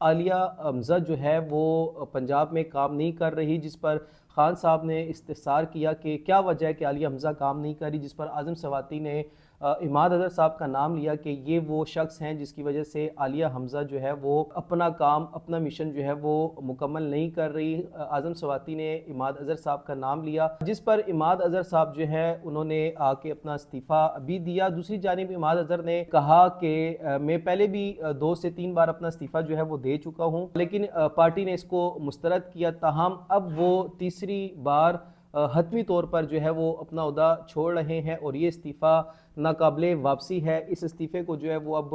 عالیہ حمزہ جو ہے وہ پنجاب میں کام نہیں کر رہی، جس پر خان صاحب نے استفسار کیا کہ کیا وجہ ہے کہ عالیہ حمزہ کام نہیں کر رہی، جس پر اعظم سواتی نے اماد اظہر صاحب کا نام لیا کہ یہ وہ شخص ہیں جس کی وجہ سے عالیہ حمزہ جو ہے وہ اپنا کام، اپنا مشن جو ہے وہ مکمل نہیں کر رہی۔ اعظم سواتی نے اماد اظہر صاحب کا نام لیا، جس پر اماد اظہر صاحب جو ہے انہوں نے آ کے اپنا استعفیٰ بھی دیا۔ دوسری جانب اماد اظہر نے کہا کہ میں پہلے بھی 2 سے 3 بار اپنا استعفیٰ جو ہے وہ دے چکا ہوں، لیکن پارٹی نے اس کو مسترد کیا، تاہم اب وہ تیسری بار حتمی طور پر جو ہے وہ اپنا عہدہ چھوڑ رہے ہیں اور یہ استعفیٰ ناقابل واپسی ہے۔ اس استعفے کو جو ہے وہ اب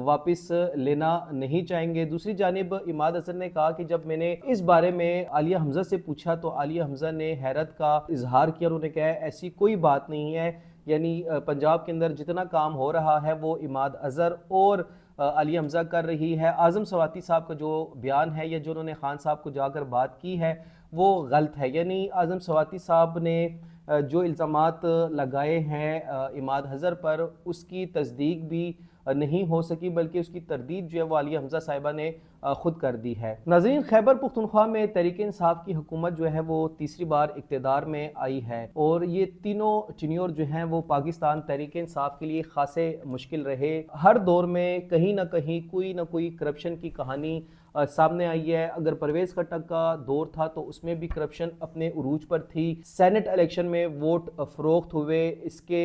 واپس لینا نہیں چاہیں گے۔ دوسری جانب اماد اظہر نے کہا کہ جب میں نے اس بارے میں عالیہ حمزہ سے پوچھا تو عالیہ حمزہ نے حیرت کا اظہار کیا، انہوں نے کہا ایسی کوئی بات نہیں ہے، یعنی پنجاب کے اندر جتنا کام ہو رہا ہے وہ اماد اظہر اور عالیہ حمزہ کر رہی ہے۔ اعظم سواتی صاحب کا جو بیان ہے یا جو انہوں نے خان صاحب کو جا کر بات کی ہے وہ غلط ہے، یعنی اعظم سواتی صاحب نے جو الزامات لگائے ہیں اماد اظہر پر اس کی تصدیق بھی نہیں ہو سکی، بلکہ اس کی تردید جو ہے وہ عالیہ حمزہ صاحبہ نے خود کر دی ہے۔ ناظرین، خیبر پختونخوا میں تحریک انصاف کی حکومت جو ہے وہ تیسری بار اقتدار میں آئی ہے اور یہ تینوں ٹینیور جو ہیں وہ پاکستان تحریک انصاف کے لیے خاصے مشکل رہے۔ ہر دور میں کہیں نہ کہیں کوئی نہ کوئی کرپشن کی کہانی سامنے آئی ہے۔ اگر پرویز خٹک کا دور تھا تو اس میں بھی کرپشن اپنے عروج پر تھی، سینٹ الیکشن میں ووٹ فروخت ہوئے۔ اس کے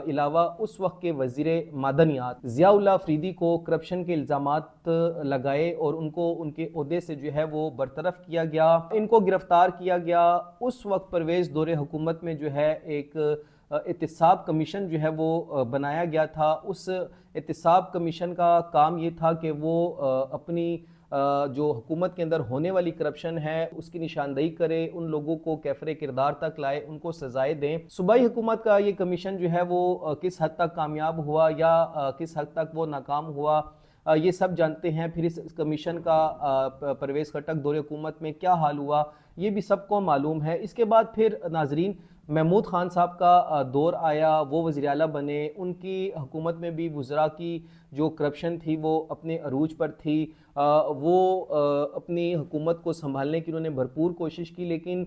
علاوہ اس وقت کے وزیر معدنیات ضیاء اللہ افریدی کو کرپشن کے الزامات لگائے اور ان کو ان کے عہدے سے جو ہے وہ برطرف کیا گیا، ان کو گرفتار کیا گیا۔ اس وقت پرویز دور حکومت میں جو ہے ایک احتساب کمیشن جو ہے وہ بنایا گیا تھا۔ اس احتساب کمیشن کا کام یہ تھا کہ وہ اپنی جو حکومت کے اندر ہونے والی کرپشن ہے اس کی نشاندہی کرے، ان لوگوں کو کیفر کردار تک لائے، ان کو سزائیں دیں۔ صوبائی حکومت کا یہ کمیشن جو ہے وہ کس حد تک کامیاب ہوا یا کس حد تک وہ ناکام ہوا یہ سب جانتے ہیں۔ پھر اس کمیشن کا پرویز خٹک دور حکومت میں کیا حال ہوا یہ بھی سب کو معلوم ہے۔ اس کے بعد پھر ناظرین محمود خان صاحب کا دور آیا، وہ وزیر اعلیٰ بنے، ان کی حکومت میں بھی وزراء کی جو کرپشن تھی وہ اپنے عروج پر تھی۔ وہ اپنی حکومت کو سنبھالنے کی انہوں نے بھرپور کوشش کی، لیکن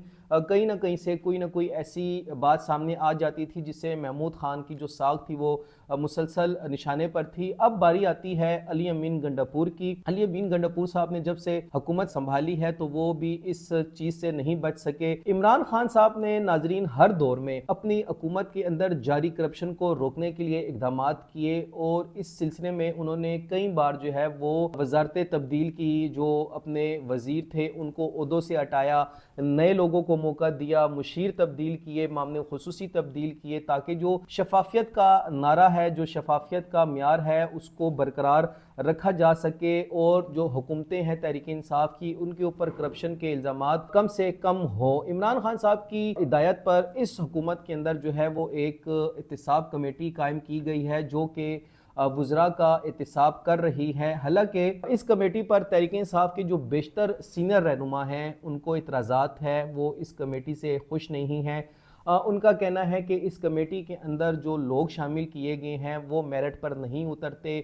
کہیں نہ کہیں سے کوئی نہ کوئی ایسی بات سامنے آ جاتی تھی جس سے محمود خان کی جو ساکھ تھی وہ مسلسل نشانے پر تھی۔ اب باری آتی ہے علی امین گنڈاپور کی۔ علی امین گنڈاپور صاحب نے جب سے حکومت سنبھالی ہے تو وہ بھی اس چیز سے نہیں بچ سکے۔ عمران خان صاحب نے ناظرین ہر دور میں اپنی حکومت کے اندر جاری کرپشن کو روکنے کے لیے اقدامات کیے اور اس سلسلے میں انہوں نے کئی بار جو ہے وہ وزارتیں تبدیل کی، جو اپنے وزیر تھے ان کو عہدوں سے ہٹایا، نئے لوگوں کو موقع دیا، مشیر تبدیل کیے، معاملے خصوصی تبدیل کیے، تاکہ جو شفافیت کا نعرہ ہے، جو شفافیت کا معیار ہے اس کو برقرار رکھا جا سکے اور جو حکومتیں ہیں تحریک انصاف کی ان کے اوپر کرپشن کے الزامات کم سے کم ہو۔ عمران خان صاحب کی ہدایت پر اس حکومت کے اندر جو ہے وہ ایک احتساب کمیٹی قائم کی گئی ہے جو کہ وزراء کا احتساب کر رہی ہے۔ حالانکہ اس کمیٹی پر تحریک انصاف کے جو بیشتر سینئر رہنما ہیں ان کو اعتراضات ہے، وہ اس کمیٹی سے خوش نہیں ہیں۔ ان کا کہنا ہے کہ اس کمیٹی کے اندر جو لوگ شامل کیے گئے ہیں وہ میرٹ پر نہیں اترتے،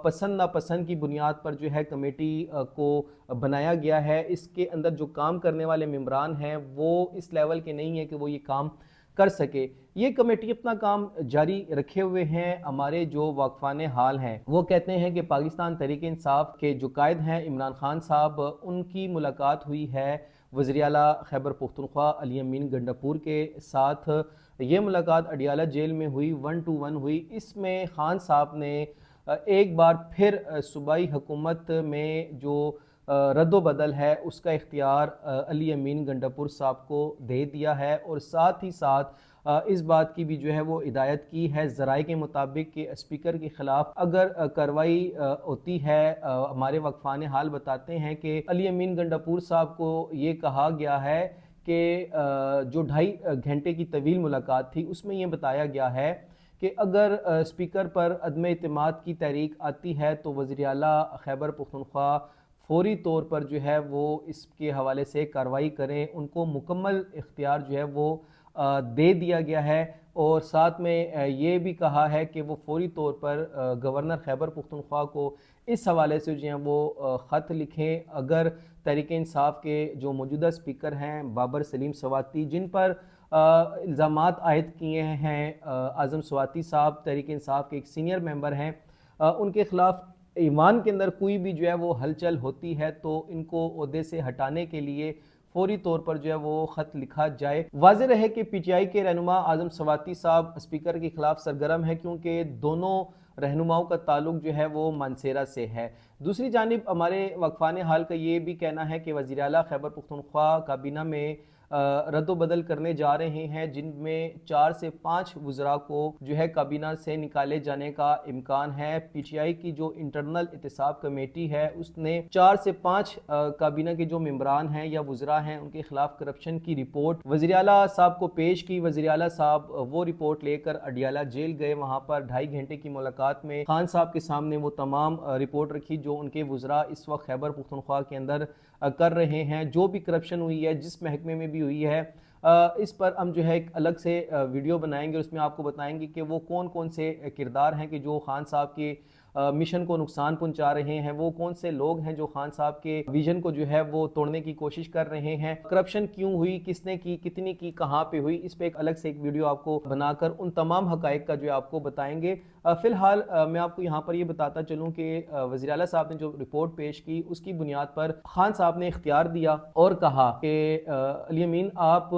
پسند ناپسند کی بنیاد پر جو ہے کمیٹی کو بنایا گیا ہے۔ اس کے اندر جو کام کرنے والے ممبران ہیں وہ اس لیول کے نہیں ہیں کہ وہ یہ کام کر سکے۔ یہ کمیٹی اپنا کام جاری رکھے ہوئے ہیں۔ ہمارے جو واقفان حال ہیں وہ کہتے ہیں کہ پاکستان تحریک انصاف کے جو قائد ہیں عمران خان صاحب، ان کی ملاقات ہوئی ہے وزیر اعلیٰ خیبر پختونخوا علی امین گنڈاپور کے ساتھ۔ یہ ملاقات اڈیالہ جیل میں ہوئی، 1 to 1 ہوئی۔ اس میں خان صاحب نے ایک بار پھر صوبائی حکومت میں جو رد و بدل ہے اس کا اختیار علی امین گنڈاپور صاحب کو دے دیا ہے اور ساتھ ہی ساتھ اس بات کی بھی جو ہے وہ ہدایت کی ہے ذرائع کے مطابق کہ اسپیکر کے خلاف اگر کارروائی ہوتی ہے، ہمارے واقفان حال بتاتے ہیں کہ علی امین گنڈاپور صاحب کو یہ کہا گیا ہے کہ جو 2.5 گھنٹے کی طویل ملاقات تھی اس میں یہ بتایا گیا ہے کہ اگر اسپیکر پر عدم اعتماد کی تحریک آتی ہے تو وزیر اعلیٰ خیبر پختونخوا فوری طور پر جو ہے وہ اس کے حوالے سے کارروائی کریں۔ ان کو مکمل اختیار جو ہے وہ دے دیا گیا ہے اور ساتھ میں یہ بھی کہا ہے کہ وہ فوری طور پر گورنر خیبر پختونخوا کو اس حوالے سے جو ہیں وہ خط لکھیں اگر تحریک انصاف کے جو موجودہ سپیکر ہیں بابر سلیم سواتی، جن پر الزامات عائد کیے ہیں اعظم سواتی صاحب تحریک انصاف کے ایک سینئر ممبر ہیں، ان کے خلاف ایوان کے اندر کوئی بھی جو ہے وہ ہلچل ہوتی ہے تو ان کو عہدے سے ہٹانے کے لیے فوری طور پر جو ہے وہ خط لکھا جائے۔ واضح رہے کہ پی ٹی آئی کے رہنما اعظم سواتی صاحب اسپیکر کے خلاف سرگرم ہے کیونکہ دونوں رہنماؤں کا تعلق جو ہے وہ مانسیرا سے ہے۔ دوسری جانب ہمارے وقفان حال کا یہ بھی کہنا ہے کہ وزیر اعلیٰ خیبر پختونخوا کابینہ میں رد و بدل کرنے جا رہے ہیں، جن میں 4 سے 5 وزراء کو جو ہے کابینہ سے نکالے جانے کا امکان ہے۔ پی ٹی آئی کی جو انٹرنل احتساب کمیٹی ہے اس نے 4 سے 5 کابینہ کے جو ممبران ہیں یا وزراء ہیں ان کے خلاف کرپشن کی رپورٹ وزیر اعلیٰ صاحب کو پیش کی۔ وزیر اعلیٰ صاحب وہ رپورٹ لے کر اڈیالہ جیل گئے، وہاں پر 2.5 گھنٹے کی ملاقات میں خان صاحب کے سامنے وہ تمام رپورٹ رکھی جو ان کے وزراء اس وقت خیبر پختونخوا کے اندر کر رہے ہیں، جو بھی کرپشن ہوئی ہے جس محکمے میں بھی ہوئی ہے۔ اس پر ہم جو ہے ایک الگ سے ویڈیو بنائیں گے، اس میں آپ کو بتائیں گے کہ وہ کون کون سے کردار ہیں کہ جو خان صاحب کے مشن کو نقصان پہنچا رہے ہیں، وہ کون سے لوگ ہیں جو خان صاحب کے ویژن کو جو ہے وہ توڑنے کی کوشش کر رہے ہیں، کرپشن کیوں ہوئی، کس نے کی، کتنی کی، کہاں پہ ہوئی، اس پہ ایک الگ سے ایک ویڈیو آپ کو بنا کر ان تمام حقائق کا جو ہے آپ کو بتائیں گے۔ فی الحال میں آپ کو یہاں پر یہ بتاتا چلوں کہ وزیر اعلیٰ صاحب نے جو رپورٹ پیش کی اس کی بنیاد پر خان صاحب نے اختیار دیا اور کہا کہ علی امین آپ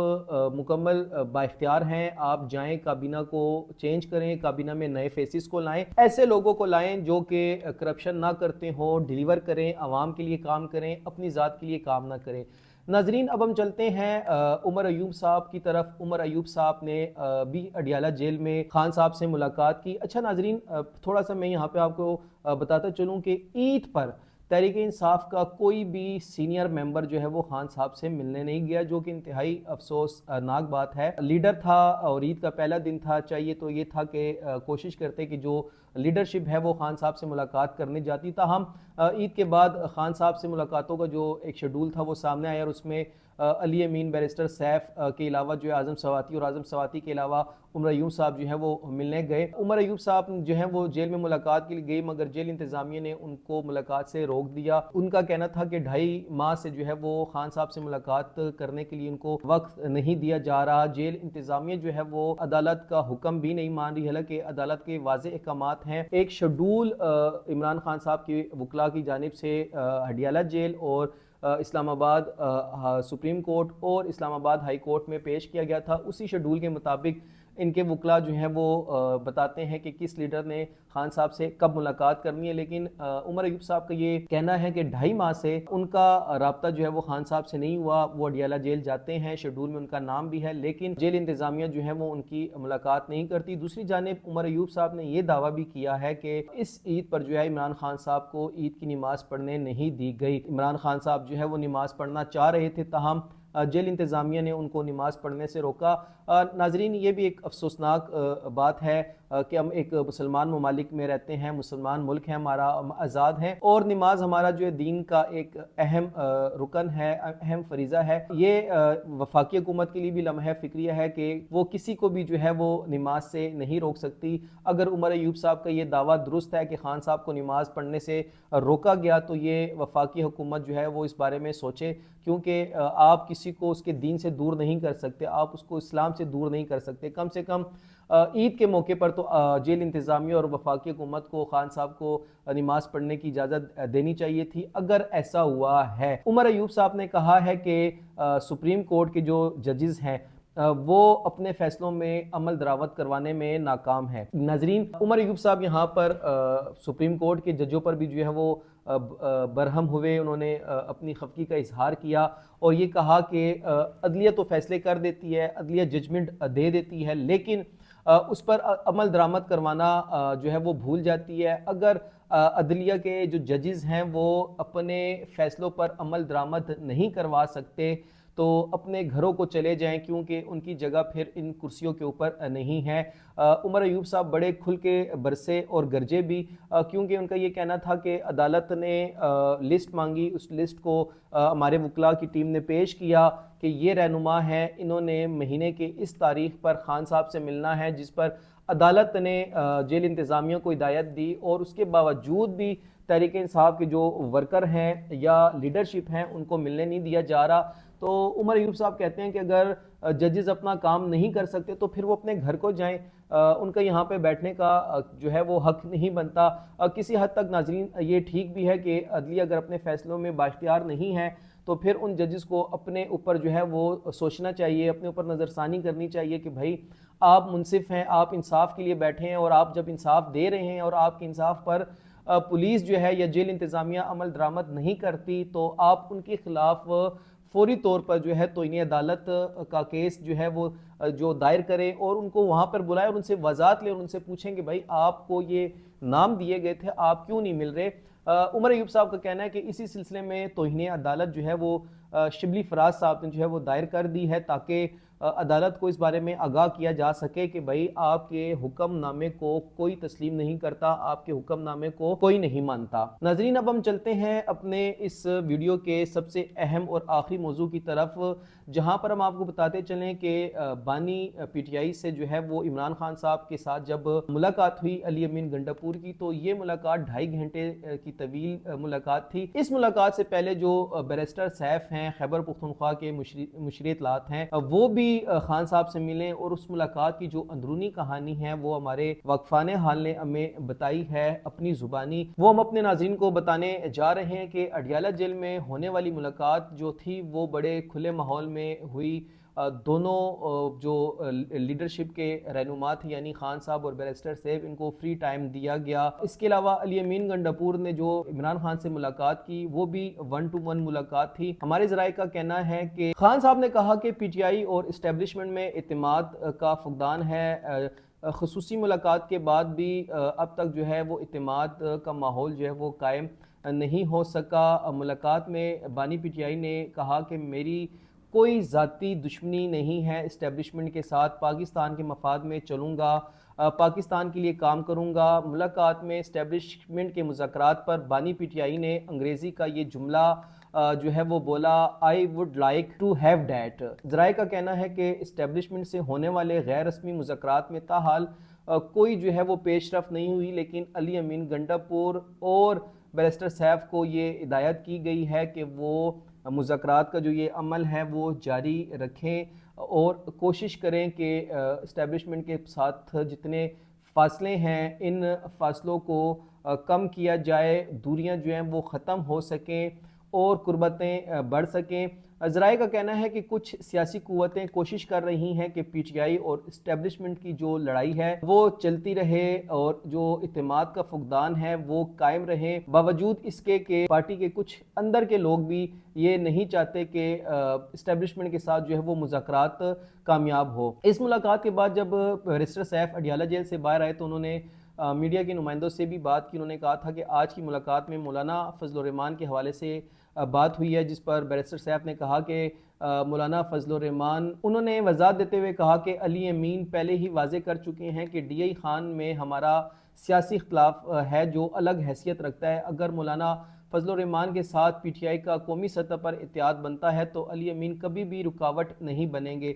مکمل با اختیار ہیں، آپ جائیں کابینہ کو چینج کریں، کابینہ میں نئے فیسز کو لائیں، ایسے لوگوں کو لائیں جو کہ کرپشن نہ کرتے ہوں، ڈیلیور کریں، عوام کے لیے کام کریں، اپنی ذات کے لیے کام نہ کریں۔ ناظرین اب ہم چلتے ہیں عمر ایوب صاحب کی طرف۔ عمر ایوب صاحب نے بھی اڈیالہ جیل میں خان صاحب سے ملاقات کی۔ اچھا ناظرین تھوڑا سا میں یہاں پہ آپ کو بتاتا چلوں کہ عید پر تحریک انصاف کا کوئی بھی سینئر ممبر جو ہے وہ خان صاحب سے ملنے نہیں گیا، جو کہ انتہائی افسوسناک بات ہے۔ لیڈر تھا اور عید کا پہلا دن تھا، چاہیے تو یہ تھا کہ کوشش کرتے کہ جو لیڈرشپ ہے وہ خان صاحب سے ملاقات کرنے جاتی۔ تاہم عید کے بعد خان صاحب سے ملاقاتوں کا جو ایک شیڈول تھا وہ سامنے آیا اور اس میں علی امین، بیرسٹر سیف کے علاوہ جو ہے اعظم سواتی اور اعظم سواتی کے علاوہ عمر ایوب صاحب جو ہیں وہ ملنے گئے۔ عمر ایوب صاحب جو ہیں وہ جیل میں ملاقات کے لیے گئی مگر جیل انتظامیہ نے ان کو ملاقات سے روک دیا۔ ان کا کہنا تھا کہ 2.5 ماہ سے جو ہے وہ خان صاحب سے ملاقات کرنے کے لیے ان کو وقت نہیں دیا جا رہا۔ جیل انتظامیہ جو ہے وہ عدالت کا حکم بھی نہیں مان رہی، حالانکہ عدالت کے واضح احکامات ہیں۔ ایک شیڈول عمران خان صاحب کی وکلاء کی جانب سے اڈیالہ جیل اور اسلام آباد سپریم کورٹ اور اسلام آباد ہائی کورٹ میں پیش کیا گیا تھا۔ اسی شیڈول کے مطابق ان کے وکلاء جو ہیں وہ بتاتے ہیں کہ کس لیڈر نے خان صاحب سے کب ملاقات کرنی ہے، لیکن عمر ایوب صاحب کا یہ کہنا ہے کہ 2.5 ماہ سے ان کا رابطہ جو ہے وہ خان صاحب سے نہیں ہوا۔ وہ اڈیالہ جیل جاتے ہیں، شیڈول میں ان کا نام بھی ہے، لیکن جیل انتظامیہ جو ہے وہ ان کی ملاقات نہیں کرتی۔ دوسری جانب عمر ایوب صاحب نے یہ دعویٰ بھی کیا ہے کہ اس عید پر جو ہے عمران خان صاحب کو عید کی نماز پڑھنے نہیں دی گئی۔ عمران خان صاحب جو ہے وہ نماز پڑھنا چاہ رہے تھے، تاہم جیل انتظامیہ نے ان کو نماز پڑھنے سے روکا۔ ناظرین یہ بھی ایک افسوسناک بات ہے کہ ہم ایک مسلمان ممالک میں رہتے ہیں، مسلمان ملک ہے ہمارا، آزاد ہیں اور نماز ہمارا جو ہے دین کا ایک اہم رکن ہے، اہم فریضہ ہے۔ یہ وفاقی حکومت کے لیے بھی لمحہ فکریہ ہے کہ وہ کسی کو بھی جو ہے وہ نماز سے نہیں روک سکتی۔ اگر عمر ایوب صاحب کا یہ دعویٰ درست ہے کہ خان صاحب کو نماز پڑھنے سے روکا گیا تو یہ وفاقی حکومت جو ہے وہ اس بارے میں سوچے، کیونکہ آپ کسی کو اس کے دین سے دور نہیں کر سکتے، آپ اس کو اسلام سے دور نہیں کر سکتے۔ کم سے کم عید کے موقع پر تو جیل انتظامیہ اور وفاقی حکومت کو خان صاحب کو نماز پڑھنے کی اجازت دینی چاہیے تھی اگر ایسا ہوا ہے۔ عمر ایوب صاحب نے کہا ہے کہ سپریم کورٹ کے جو ججز ہیں وہ اپنے فیصلوں میں عمل دراوت کروانے میں ناکام ہے۔ ناظرین عمر ایوب صاحب یہاں پر سپریم کورٹ کے ججوں پر بھی جو ہے وہ برہم ہوئے، انہوں نے اپنی خفگی کا اظہار کیا اور یہ کہا کہ عدلیہ تو فیصلے کر دیتی ہے، عدلیہ ججمنٹ دے دیتی ہے، لیکن اس پر عمل درآمد کروانا جو ہے وہ بھول جاتی ہے۔ اگر عدلیہ کے جو ججز ہیں وہ اپنے فیصلوں پر عمل درآمد نہیں کروا سکتے تو اپنے گھروں کو چلے جائیں کیونکہ ان کی جگہ پھر ان کرسیوں کے اوپر نہیں ہے۔ عمر ایوب صاحب بڑے کھل کے برسے اور گرجے بھی، کیونکہ ان کا یہ کہنا تھا کہ عدالت نے لسٹ مانگی، اس لسٹ کو ہمارے وکلاء کی ٹیم نے پیش کیا کہ یہ رہنما ہیں، انہوں نے مہینے کے اس تاریخ پر خان صاحب سے ملنا ہے، جس پر عدالت نے جیل انتظامیہ کو ہدایت دی، اور اس کے باوجود بھی تحریک انصاف کے جو ورکر ہیں یا لیڈرشپ ہیں ان کو ملنے نہیں دیا جا رہا۔ تو عمر ایوب صاحب کہتے ہیں کہ اگر ججز اپنا کام نہیں کر سکتے تو پھر وہ اپنے گھر کو جائیں، ان کا یہاں پہ بیٹھنے کا جو ہے وہ حق نہیں بنتا۔ کسی حد تک ناظرین یہ ٹھیک بھی ہے کہ عدلیہ اگر اپنے فیصلوں میں بااختیار نہیں ہے تو پھر ان ججز کو اپنے اوپر جو ہے وہ سوچنا چاہیے، اپنے اوپر نظر ثانی کرنی چاہیے کہ بھائی آپ منصف ہیں، آپ انصاف کے لیے بیٹھے ہیں، اور آپ جب انصاف دے رہے ہیں اور آپ کے انصاف پر پولیس جو ہے یا جیل انتظامیہ عمل درآمد نہیں کرتی تو آپ ان کے خلاف فوری طور پر جو ہے توہین عدالت کا کیس جو ہے وہ جو دائر کریں، اور ان کو وہاں پر بلائیں اور ان سے وضاحت لیں اور ان سے پوچھیں کہ بھائی آپ کو یہ نام دیے گئے تھے، آپ کیوں نہیں مل رہے۔ عمر ایوب صاحب کا کہنا ہے کہ اسی سلسلے میں توہین عدالت جو ہے وہ شبلی فراز صاحب نے جو ہے وہ دائر کر دی ہے تاکہ عدالت کو اس بارے میں آگاہ کیا جا سکے کہ بھائی آپ کے حکم نامے کو کوئی تسلیم نہیں کرتا، آپ کے حکم نامے کو کوئی نہیں مانتا۔ ناظرین اب ہم چلتے ہیں اپنے اس ویڈیو کے سب سے اہم اور آخری موضوع کی طرف، جہاں پر ہم آپ کو بتاتے چلیں کہ بانی پی ٹی آئی سے جو ہے وہ عمران خان صاحب کے ساتھ جب ملاقات ہوئی علی امین گنڈاپور کی، تو یہ ملاقات 2.5 گھنٹے کی طویل ملاقات تھی۔ اس ملاقات سے پہلے جو بیرسٹر سیف ہیں خیبر پختونخوا کے مشری اطلاعات ہیں، وہ بھی خان صاحب سے ملیں، اور اس ملاقات کی جو اندرونی کہانی ہے وہ ہمارے واقفان حال نے ہمیں بتائی ہے اپنی زبانی، وہ ہم اپنے ناظرین کو بتانے جا رہے ہیں کہ اڈیالہ جیل میں ہونے والی ملاقات جو تھی وہ بڑے کھلے ماحول میں ہوئی۔ دونوں جو لیڈرشپ کے رہنما تھے یعنی خان صاحب اور بیرسٹر سیف، ان کو فری ٹائم دیا گیا۔ اس کے علاوہ علی امین گنڈاپور نے جو عمران خان سے ملاقات کی وہ بھی 1 to 1 ملاقات تھی۔ ہمارے ذرائع کا کہنا ہے کہ خان صاحب نے کہا کہ پی ٹی آئی اور اسٹیبلشمنٹ میں اعتماد کا فقدان ہے، خصوصی ملاقات کے بعد بھی اب تک جو ہے وہ اعتماد کا ماحول جو ہے وہ قائم نہیں ہو سکا۔ ملاقات میں بانی پی ٹی آئی نے کہا کہ میری کوئی ذاتی دشمنی نہیں ہے اسٹیبلشمنٹ کے ساتھ، پاکستان کے مفاد میں چلوں گا، پاکستان کے لیے کام کروں گا۔ ملاقات میں اسٹیبلشمنٹ کے مذاکرات پر بانی پی ٹی آئی نے انگریزی کا یہ جملہ جو ہے وہ بولا I would like to have that۔ ذرائع کا کہنا ہے کہ اسٹیبلشمنٹ سے ہونے والے غیر رسمی مذاکرات میں تاحال کوئی جو ہے وہ پیش رفت نہیں ہوئی، لیکن علی امین گنڈاپور اور بیرسٹر سیف کو یہ ہدایت کی گئی ہے کہ وہ مذاکرات کا جو یہ عمل ہے وہ جاری رکھیں اور کوشش کریں کہ اسٹیبلشمنٹ کے ساتھ جتنے فاصلے ہیں ان فاصلوں کو کم کیا جائے، دوریاں جو ہیں وہ ختم ہو سکیں اور قربتیں بڑھ سکیں۔ ذرائع کا کہنا ہے کہ کچھ سیاسی قوتیں کوشش کر رہی ہیں کہ پی ٹی آئی اور اسٹیبلشمنٹ کی جو لڑائی ہے وہ چلتی رہے اور جو اعتماد کا فقدان ہے وہ قائم رہے، باوجود اس کے کہ پارٹی کے کچھ اندر کے لوگ بھی یہ نہیں چاہتے کہ اسٹیبلشمنٹ کے ساتھ جو ہے وہ مذاکرات کامیاب ہو۔ اس ملاقات کے بعد جب بیرسٹر سیف اڈیالہ جیل سے باہر آئے تو انہوں نے میڈیا کے نمائندوں سے بھی بات کی۔ انہوں نے کہا تھا کہ آج کی ملاقات میں مولانا فضل الرحمان کے حوالے سے بات ہوئی ہے، جس پر بیرسٹر سیف نے کہا کہ مولانا فضل الرحمان، انہوں نے وضاحت دیتے ہوئے کہا کہ علی امین پہلے ہی واضح کر چکے ہیں کہ ڈی آئی خان میں ہمارا سیاسی اختلاف ہے جو الگ حیثیت رکھتا ہے۔ اگر مولانا فضل الرحمان کے ساتھ پی ٹی آئی کا قومی سطح پر اتحاد بنتا ہے تو علی امین کبھی بھی رکاوٹ نہیں بنیں گے۔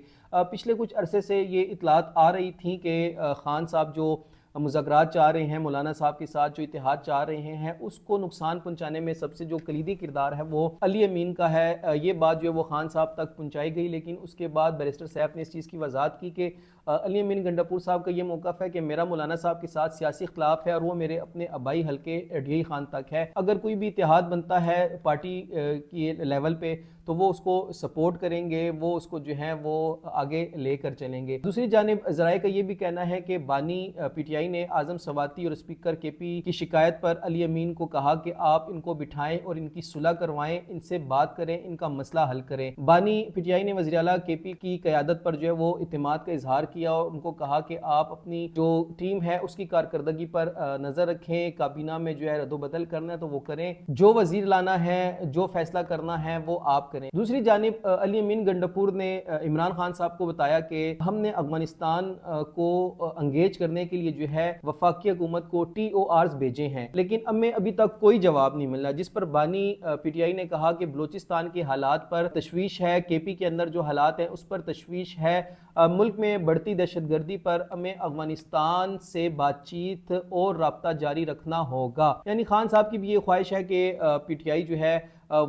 پچھلے کچھ عرصے سے یہ اطلاعات آ رہی تھیں کہ خان صاحب جو مذاکرات چاہ رہے ہیں، مولانا صاحب کے ساتھ جو اتحاد چاہ رہے ہیں، اس کو نقصان پہنچانے میں سب سے جو کلیدی کردار ہے وہ علی امین کا ہے۔ یہ بات جو ہے وہ خان صاحب تک پہنچائی گئی، لیکن اس کے بعد بیرسٹر سیف نے اس چیز کی وضاحت کی کہ علی امین گنڈاپور صاحب کا یہ موقف ہے کہ میرا مولانا صاحب کے ساتھ سیاسی اختلاف ہے اور وہ میرے اپنے آبائی حلقے ڈی آئی خان تک ہے۔ اگر کوئی بھی اتحاد بنتا ہے پارٹی کی لیول پہ تو وہ اس کو سپورٹ کریں گے، وہ اس کو جو ہے وہ آگے لے کر چلیں گے۔ دوسری جانب ذرائع کا یہ بھی کہنا ہے کہ بانی پی ٹی آئی آئی نے اعظم سواتی اور اسپیکر کے پی کی شکایت پر علی امین کو کہا کہ آپ ان کو بٹھائیں اور ان کی صلح کروائیں، ان سے بات کریں، ان کا مسئلہ حل کریں۔ بانی پی ٹی آئی نے وزیر اعلیٰ کے پی کی قیادت پر جو ہے وہ اعتماد کا اظہار کیا اور ان کو کہا کہ آپ اپنی جو ٹیم ہے اس کی کارکردگی پر نظر رکھیں، کابینہ میں جو ہے رد و بدل کرنا ہے تو وہ کریں، جو وزیر لانا ہے، جو فیصلہ کرنا ہے وہ آپ کریں۔ دوسری جانب علی امین گنڈاپور نے عمران خان صاحب کو بتایا کہ ہم نے افغانستان کو انگیج کرنے کے لیے جو ہے وفاقی حکومت کو ٹی او آرز بھیجے ہیں، لیکن ہمیں ابھی تک کوئی جواب نہیں ملا، جس پر بانی پی ٹی آئی نے کہا کہ بلوچستان کے حالات پر تشویش ہے، کے پی کے اندر جو حالات ہیں اس پر تشویش ہے، ملک میں بڑھتی دہشت گردی پر ہمیں افغانستان سے بات چیت اور رابطہ جاری رکھنا ہوگا۔ یعنی خان صاحب کی بھی یہ خواہش ہے کہ پی ٹی آئی جو ہے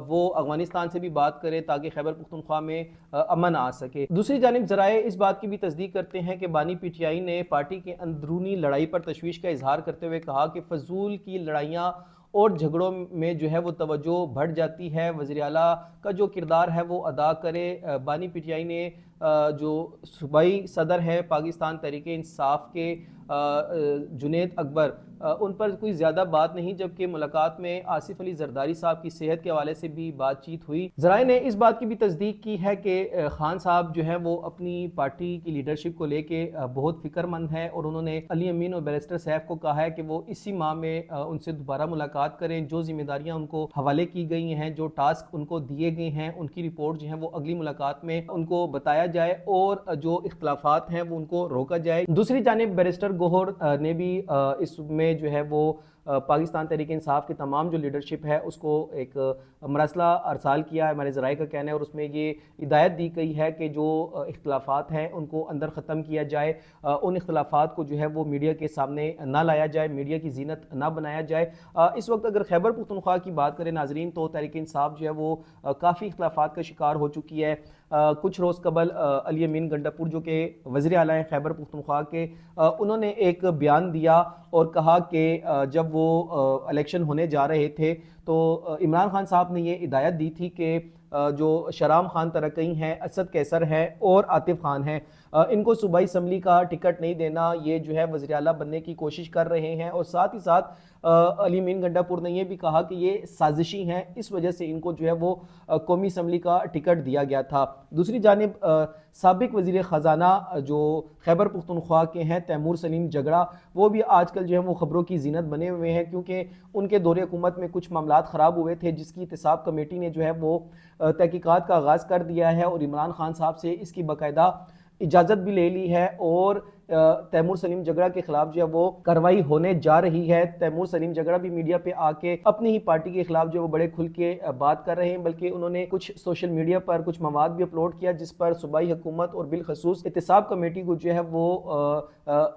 وہ افغانستان سے بھی بات کرے تاکہ خیبر پختونخوا میں امن آ سکے۔ دوسری جانب ذرائع اس بات کی بھی تصدیق کرتے ہیں کہ بانی پی ٹی آئی نے پارٹی کے اندرونی لڑائی پر تشویش کا اظہار کرتے ہوئے کہا کہ فضول کی لڑائیاں اور جھگڑوں میں جو ہے وہ توجہ بڑھ جاتی ہے، وزیر اعلیٰ کا جو کردار ہے وہ ادا کرے۔ بانی پی ٹی آئی نے جو صوبائی صدر ہے پاکستان تحریک انصاف کے جنید اکبر، ان پر کوئی زیادہ بات نہیں، جبکہ ملاقات میں آصف علی زرداری صاحب کی صحت کے حوالے سے بھی بات چیت ہوئی۔ ذرائع نے اس بات کی بھی تصدیق کی ہے کہ خان صاحب جو ہے وہ اپنی پارٹی کی لیڈرشپ کو لے کے بہت فکر مند ہے اور انہوں نے علی امین اور بیرسٹر سیف کو کہا ہے کہ وہ اسی ماہ میں ان سے دوبارہ ملاقات کریں، جو ذمہ داریاں ان کو حوالے کی گئی ہیں، جو ٹاسک ان کو دیے گئے ہیں، ان کی رپورٹ جو ہے وہ اگلی ملاقات میں ان کو بتایا جائے اور جو اختلافات ہیں وہ ان کو روکا جائے۔ دوسری جانب بیرسٹر گوہر نے بھی اس میں جو ہے وہ پاکستان تحریک انصاف کے تمام جو لیڈرشپ ہے اس کو ایک مراسلہ ارسال کیا ہے، ہمارے ذرائع کا کہنا ہے، اور اس میں یہ ہدایت دی گئی ہے کہ جو اختلافات ہیں ان کو اندر ختم کیا جائے، ان اختلافات کو جو ہے وہ میڈیا کے سامنے نہ لایا جائے، میڈیا کی زینت نہ بنایا جائے۔ اس وقت اگر خیبر پختونخوا کی بات کریں ناظرین تو تحریک انصاف جو ہے وہ کافی اختلافات کا شکار ہو چکی ہے۔ کچھ روز قبل علی امین گنڈاپور جو کہ وزیر اعلیٰ ہیں خیبر پختونخوا کے، انہوں نے ایک بیان دیا اور کہا کہ جب وہ الیکشن ہونے جا رہے تھے تو عمران خان صاحب نے یہ ہدایت دی تھی کہ جو شرام خان ترکئی ہیں، اسد کیسر ہیں اور عاطف خان ہیں، ان کو صوبائی اسمبلی کا ٹکٹ نہیں دینا، یہ جو ہے وزیر اعلیٰ بننے کی کوشش کر رہے ہیں، اور ساتھ ہی ساتھ علی امین گنڈاپور نے یہ بھی کہا کہ یہ سازشی ہیں، اس وجہ سے ان کو جو ہے وہ قومی اسمبلی کا ٹکٹ دیا گیا تھا۔ دوسری جانب سابق وزیر خزانہ جو خیبر پختونخوا کے ہیں تیمور سلیم جگڑا، وہ بھی آج کل جو ہے وہ خبروں کی زینت بنے ہوئے ہیں، کیونکہ ان کے دور حکومت میں کچھ معاملات خراب ہوئے تھے جس کی احتساب کمیٹی نے جو ہے وہ تحقیقات کا آغاز کر دیا ہے اور عمران خان صاحب سے اس کی باقاعدہ اجازت بھی لے لی ہے، اور تیمور سلیم جگڑا کے خلاف جو ہے وہ کارروائی ہونے جا رہی ہے۔ تیمور سلیم جگڑا بھی میڈیا پہ آ کے اپنی ہی پارٹی کے خلاف جو وہ بڑے کھل کے بات کر رہے ہیں، بلکہ انہوں نے کچھ سوشل میڈیا پر کچھ مواد بھی اپلوڈ کیا جس پر صوبائی حکومت اور بالخصوص احتساب کمیٹی کو جو ہے وہ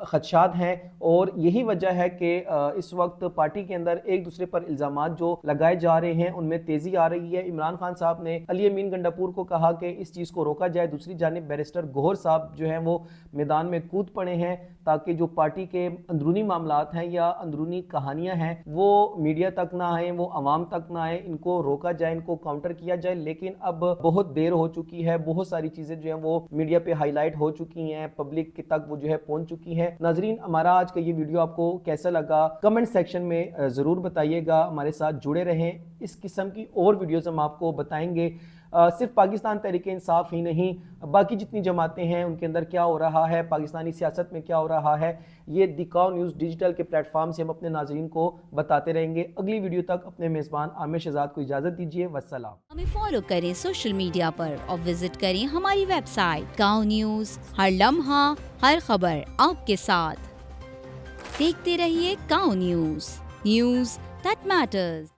خدشات ہیں، اور یہی وجہ ہے کہ اس وقت پارٹی کے اندر ایک دوسرے پر الزامات جو لگائے جا رہے ہیں ان میں تیزی آ رہی ہے۔ عمران خان صاحب نے علی امین گنڈاپور کو کہا کہ اس چیز کو روکا جائے، دوسری جانب بیرسٹر گوہر صاحب جو ہیں وہ میدان میں کود پڑے ہیں تاکہ جو پارٹی کے اندرونی معاملات ہیں یا اندرونی کہانیاں ہیں وہ میڈیا تک نہ آئیں، وہ عوام تک نہ آئیں، ان کو روکا جائے، ان کو کاؤنٹر کیا جائے۔ لیکن اب بہت دیر ہو چکی ہے، بہت ساری چیزیں جو ہیں وہ میڈیا پہ ہائی لائٹ ہو چکی ہیں، پبلک تک وہ جو ہے پہنچ چکی ہیں۔ ناظرین، ہمارا آج کا یہ ویڈیو آپ کو کیسا لگا کمنٹ سیکشن میں ضرور بتائیے گا، ہمارے ساتھ جڑے رہیں، اس قسم کی اور ویڈیوز ہم آپ کو بتائیں گے۔ صرف پاکستان تحریک انصاف ہی نہیں، باقی جتنی جماعتیں ہیں ان کے اندر کیا ہو رہا ہے، پاکستانی سیاست میں کیا ہو رہا ہے، یہ دی کاؤ نیوز ڈیجیٹل کے پلیٹ فارم سے ہم اپنے ناظرین کو بتاتے رہیں گے۔ اگلی ویڈیو تک اپنے میزبان عامر شہزاد کو اجازت دیجیے، والسلام۔ ہمیں فالو کریں سوشل میڈیا پر اور وزٹ کریں ہماری ویب سائٹ کاؤ نیوز، ہر لمحہ ہر خبر آپ کے ساتھ۔ دیکھتے رہیے کاؤ نیوز، نیوز دیٹ میٹرز۔